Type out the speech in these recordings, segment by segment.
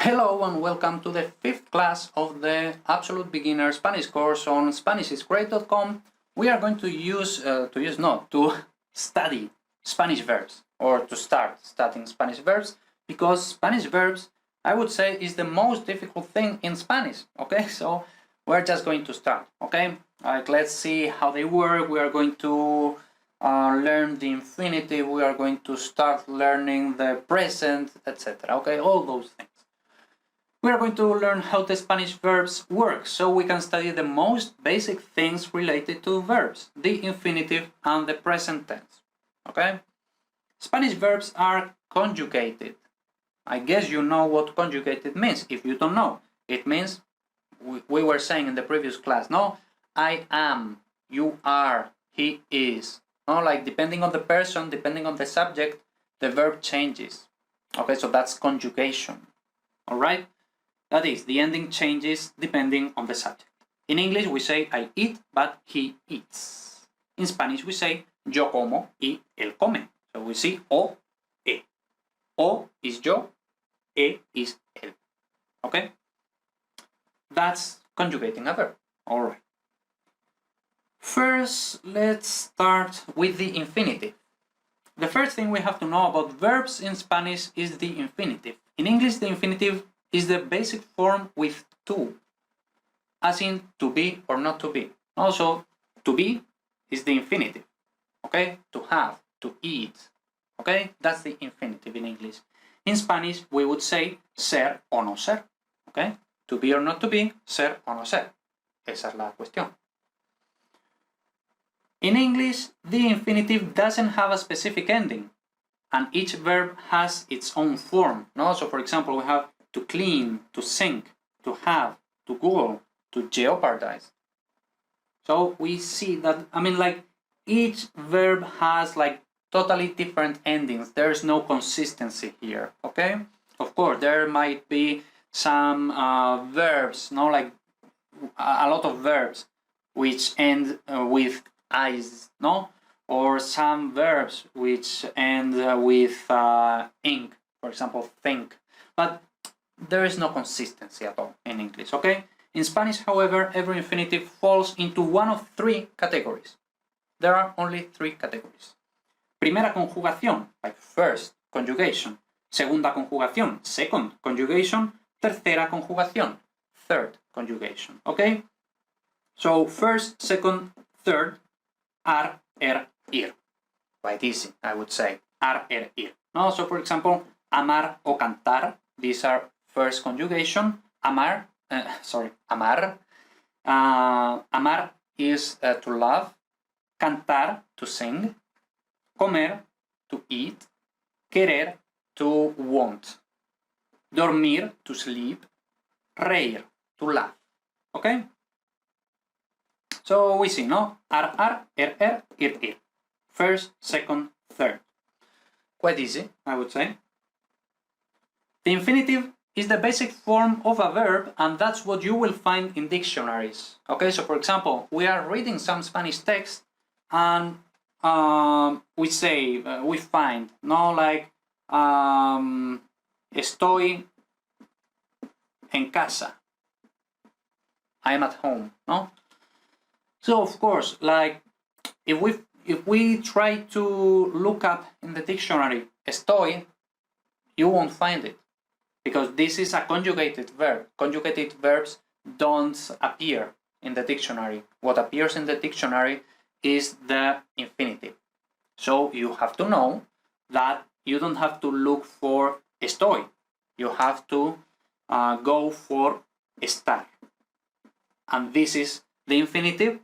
Hello and welcome to the 5th class of the Absolute Beginner Spanish course on SpanishIsGreat.com. We are going to study Spanish verbs, or to start studying Spanish verbs, because Spanish verbs, I would say, is the most difficult thing in Spanish. Okay, so we're just going to start. Okay, let's see how they work. We are going to learn the infinitive. We are going to start learning the present, etc. Okay, all those things. We are going to learn how the Spanish verbs work, so we can study the most basic things related to verbs, the infinitive and the present tense. Okay? Spanish verbs are conjugated. I guess you know what conjugated means. If you don't know, it means, we were saying in the previous class, no? I am, you are, he is. No, like depending on the person, depending on the subject, the verb changes. Okay, so that's conjugation. Alright? That is, the ending changes depending on the subject. In English we say I eat, but he eats. In Spanish we say yo como y él come. So we see o, e. O is yo, e is él. Okay? That's conjugating a verb. Alright. First, let's start with the infinitive. The first thing we have to know about verbs in Spanish is the infinitive. In English, the infinitive is the basic form with to, as in to be or not to be. Also, to be is the infinitive, okay? To have, to eat, okay? That's the infinitive in English. In Spanish, we would say ser o no ser, okay? To be or not to be, ser o no ser. Esa es la cuestión. In English, the infinitive doesn't have a specific ending, and each verb has its own form, no? So for example, we have to clean, to sink, to have, to Google, to jeopardize. So we see that, each verb has totally different endings. There's no consistency here, okay? Of course, there might be some verbs, a lot of verbs which end with eyes, no? Or some verbs which end with ink, for example, think. But there is no consistency at all in English, okay? In Spanish, however, every infinitive falls into one of three categories. There are only three categories. Primera conjugación, like first conjugation. Segunda conjugación, second conjugation. Tercera conjugación, third conjugation, okay? So first, second, third, ar, ir. Quite easy, I would say. Ar, ir. No? So for example, amar o cantar, these are first conjugation. Amar. Amar is to love. Cantar, to sing. Comer, to eat. Querer, to want. Dormir, to sleep. Reír, to laugh. Okay? So we see, no? Ar, ir. First, second, third. Quite easy, I would say. The infinitive is the basic form of a verb, and that's what you will find in dictionaries. Okay, so for example, we are reading some Spanish text, and we find, estoy en casa. I am at home, no? So of course, if we try to look up in the dictionary estoy, you won't find it, because this is a conjugated verb. Conjugated verbs don't appear in the dictionary. What appears in the dictionary is the infinitive. So you have to know that you don't have to look for estoy. You have to go for estar. And this is the infinitive,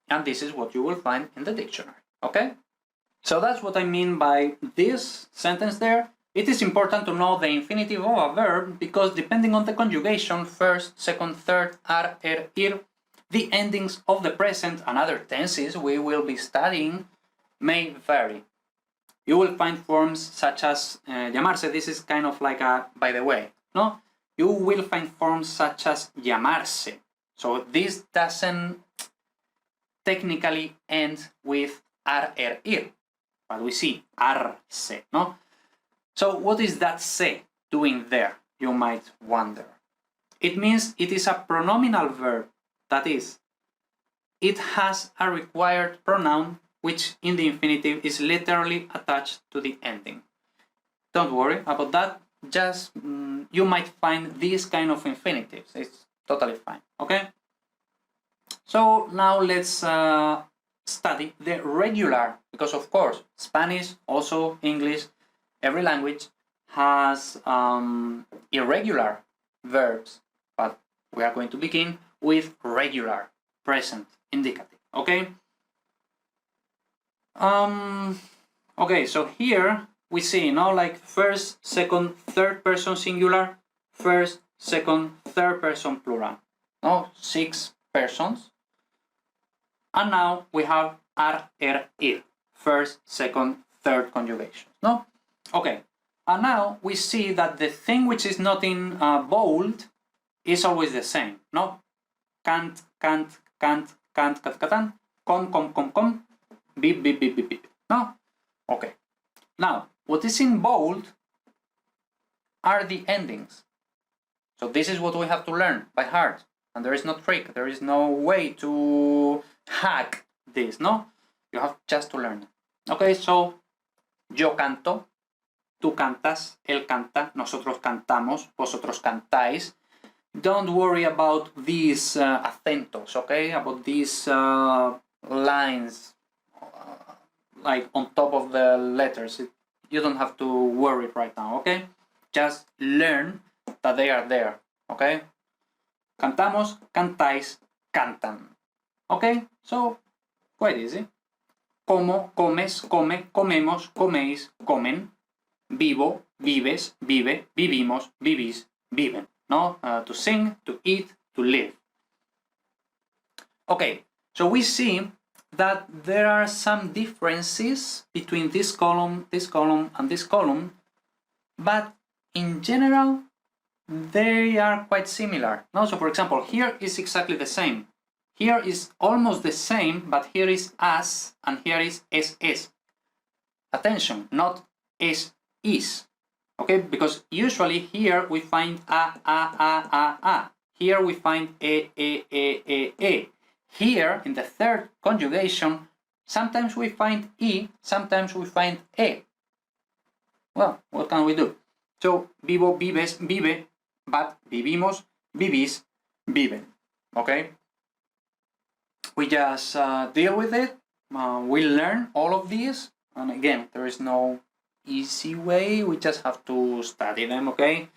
and this is what you will find in the dictionary. Okay? So that's what I mean by this sentence there. It is important to know the infinitive of a verb, because depending on the conjugation, first, second, third, ar, ir, the endings of the present and other tenses we will be studying may vary. You will find forms such as llamarse. This is kind of like a by the way, no? You will find forms such as llamarse. So this doesn't technically end with ar, ir, but we see arse, no? So what is that se doing there? you might wonder. It means it is a pronominal verb, that is, it has a required pronoun which in the infinitive is literally attached to the ending. Don't worry about that, just you might find these kind of infinitives, it's totally fine, okay? So now let's study the regular, because of course Spanish, also English, every language has irregular verbs, but we are going to begin with regular present indicative, okay? Okay, so here we see, like first, second, third person singular, first, second, third person plural, 6 persons. And now we have ar, er, ir, first, second, third conjugations, no? Okay, and now we see that the thing which is not in bold is always the same, no? Can't, can't, can't, can't, cat, catan, com, beep, beep, beep, beep, beep, no? Okay, now what is in bold are the endings. So this is what we have to learn by heart, and there is no trick, there is no way to hack this, no? You have just to learn. Okay, so yo canto, tú cantas, él canta, nosotros cantamos, vosotros cantáis. Don't worry about these acentos, okay? About these lines like on top of the letters. You don't have to worry right now, okay? Just learn that they are there, okay? Cantamos, cantáis, cantan. Okay, so quite easy. Como, comes, come, comemos, coméis, comen. Vivo, vives, vive, vivimos, vivís, viven. No, to sing, to eat, to live. Okay, so we see that there are some differences between this column, and this column, but in general they are quite similar. No, so for example, here is exactly the same. Here is almost the same, but here is as and here is es. Attention, not es is. Okay, because usually here we find a. Here we find e. Here in the third conjugation, sometimes we find e, sometimes we find e. Well, what can we do? So vivo, vives, vive, but vivimos, vivís, viven. Okay? We just deal with it, we learn all of these, and again, there is no easy way, we just have to study them, okay?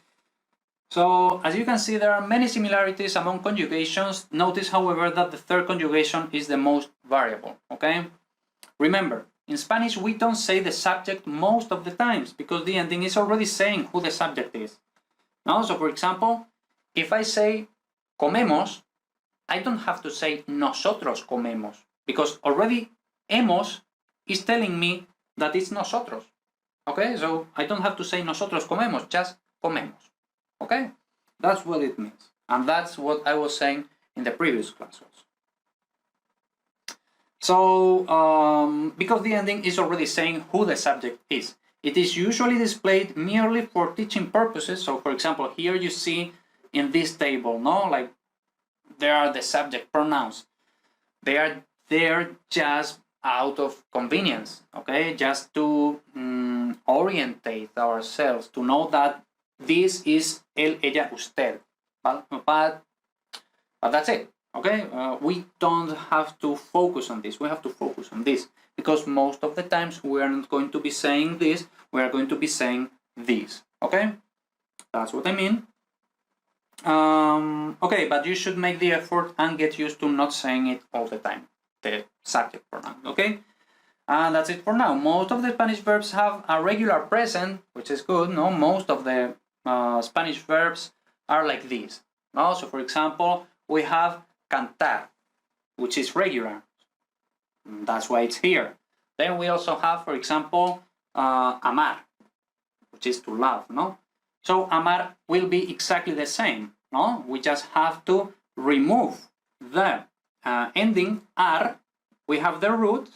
So, as you can see, there are many similarities among conjugations. Notice, however, that the third conjugation is the most variable, okay? Remember, in Spanish, we don't say the subject most of the times, because the ending is already saying who the subject is. No? So, for example, if I say comemos, I don't have to say nosotros comemos, because already hemos is telling me that it's nosotros. Okay, so I don't have to say nosotros comemos, just comemos. Okay, that's what it means. And that's what I was saying in the previous class also. So, because the ending is already saying who the subject is, it is usually displayed merely for teaching purposes. So, for example, here you see in this table, no, like there are the subject pronouns. They are there just out of convenience, okay? Just to orientate ourselves, to know that this is él, ella, usted. But that's it, okay? We don't have to focus on this. We have to focus on this, because most of the times we are not going to be saying this, we are going to be saying this, okay? That's what I mean. Okay, but you should make the effort and get used to not saying it all the time, the subject pronoun, okay? And that's it for now. Most of the Spanish verbs have a regular present, which is good, no? Most of the Spanish verbs are like this, no? So, for example, we have cantar, which is regular. That's why it's here. Then we also have, for example, amar, which is to love, no? So amar will be exactly the same, no? We just have to remove the ending ar, we have the root,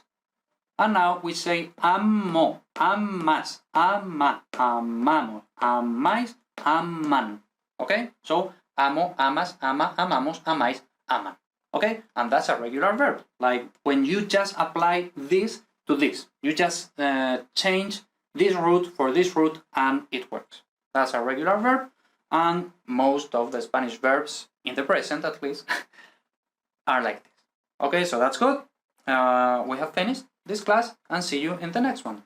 and now we say amo, amas, ama, amamos, amáis, aman. Okay, so amo, amas, ama, amamos, amáis, aman. Okay, and that's a regular verb. Like when you just apply this to this, you just change this root for this root and it works. That's a regular verb, and most of the Spanish verbs, in the present at least, are like this. Okay, so that's good. We have finished this class and see you in the next one.